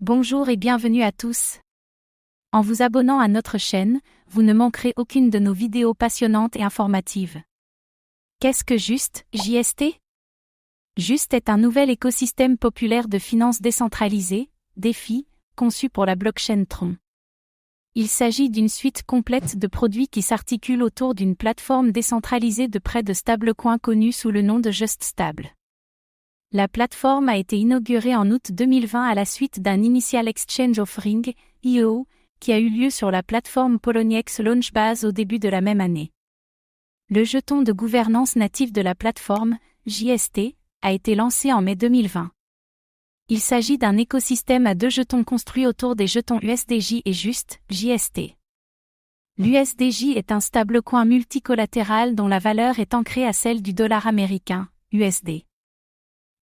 Bonjour et bienvenue à tous. En vous abonnant à notre chaîne, vous ne manquerez aucune de nos vidéos passionnantes et informatives. Qu'est-ce que Just, JST? Just est un nouvel écosystème populaire de finances décentralisées, DeFi, conçu pour la blockchain Tron. Il s'agit d'une suite complète de produits qui s'articulent autour d'une plateforme décentralisée de prêt de stablecoins connue sous le nom de Just Stable. La plateforme a été inaugurée en août 2020 à la suite d'un Initial Exchange Offering, IEO, qui a eu lieu sur la plateforme Poloniex Launchbase au début de la même année. Le jeton de gouvernance natif de la plateforme, JST, a été lancé en mai 2020. Il s'agit d'un écosystème à deux jetons construits autour des jetons USDJ et Just, JST. L'USDJ est un stablecoin multicollatéral dont la valeur est ancrée à celle du dollar américain, USD.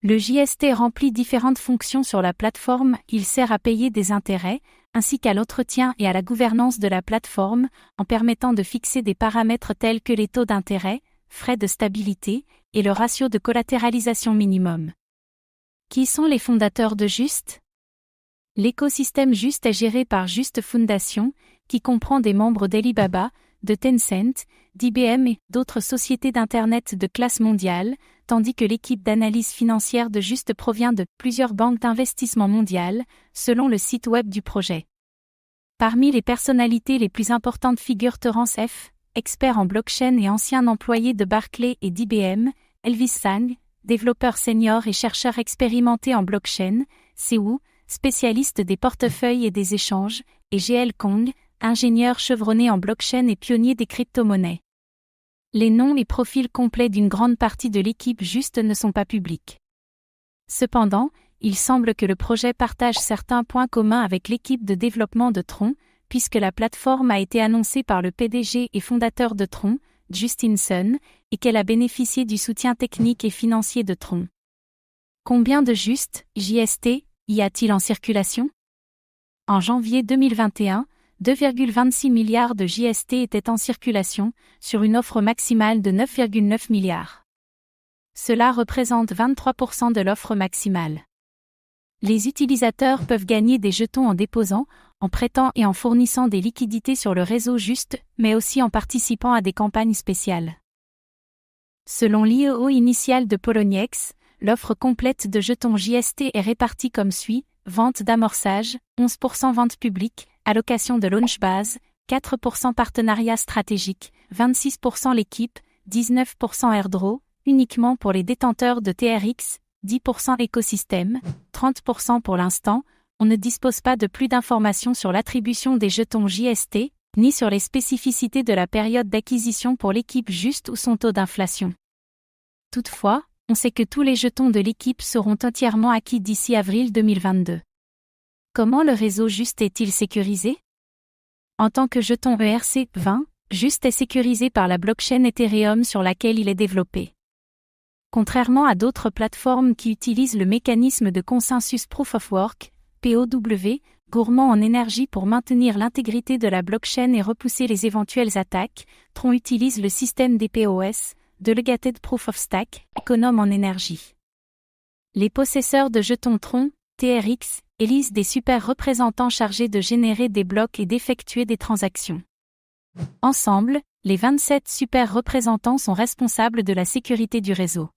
Le JST remplit différentes fonctions sur la plateforme, il sert à payer des intérêts, ainsi qu'à l'entretien et à la gouvernance de la plateforme, en permettant de fixer des paramètres tels que les taux d'intérêt, frais de stabilité, et le ratio de collatéralisation minimum. Qui sont les fondateurs de Just? L'écosystème Just est géré par Just Foundation, qui comprend des membres d'Alibaba, de Tencent, d'IBM et d'autres sociétés d'Internet de classe mondiale, tandis que l'équipe d'analyse financière de Just provient de plusieurs banques d'investissement mondiales, selon le site web du projet. Parmi les personnalités les plus importantes figurent Terence F., expert en blockchain et ancien employé de Barclays et d'IBM, Elvis Sang, développeur senior et chercheur expérimenté en blockchain, Sewu, spécialiste des portefeuilles et des échanges, et GL Kong, ingénieur chevronné en blockchain et pionnier des crypto-monnaies. Les noms et profils complets d'une grande partie de l'équipe Just ne sont pas publics. Cependant, il semble que le projet partage certains points communs avec l'équipe de développement de Tron, puisque la plateforme a été annoncée par le PDG et fondateur de Tron, Justin Sun, et qu'elle a bénéficié du soutien technique et financier de Tron. Combien de Just, JST, y a-t-il en circulation? En janvier 2021, 2,26 milliards de JST étaient en circulation, sur une offre maximale de 9,9 milliards. Cela représente 23% de l'offre maximale. Les utilisateurs peuvent gagner des jetons en déposant, en prêtant et en fournissant des liquidités sur le réseau Just, mais aussi en participant à des campagnes spéciales. Selon l'IEO initial de Poloniex, l'offre complète de jetons JST est répartie comme suit: vente d'amorçage, 11% vente publique, allocation de Launchbase, 4% partenariat stratégique, 26% l'équipe, 19% airdrop, uniquement pour les détenteurs de TRX, 10% écosystème, 30% pour l'instant. On ne dispose pas de plus d'informations sur l'attribution des jetons JST, ni sur les spécificités de la période d'acquisition pour l'équipe Just ou son taux d'inflation. Toutefois, on sait que tous les jetons de l'équipe seront entièrement acquis d'ici avril 2022. Comment le réseau Just est-il sécurisé? En tant que jeton ERC20, Just est sécurisé par la blockchain Ethereum sur laquelle il est développé. Contrairement à d'autres plateformes qui utilisent le mécanisme de consensus Proof of Work, POW, gourmand en énergie pour maintenir l'intégrité de la blockchain et repousser les éventuelles attaques, Tron utilise le système DPoS, Delegated Proof of Stake, économe en énergie. Les possesseurs de jetons Tron, TRX, élisent des super représentants chargés de générer des blocs et d'effectuer des transactions. Ensemble, les 27 super représentants sont responsables de la sécurité du réseau.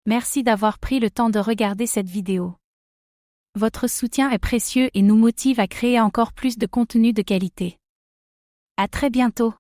Merci d'avoir pris le temps de regarder cette vidéo. Votre soutien est précieux et nous motive à créer encore plus de contenu de qualité. À très bientôt.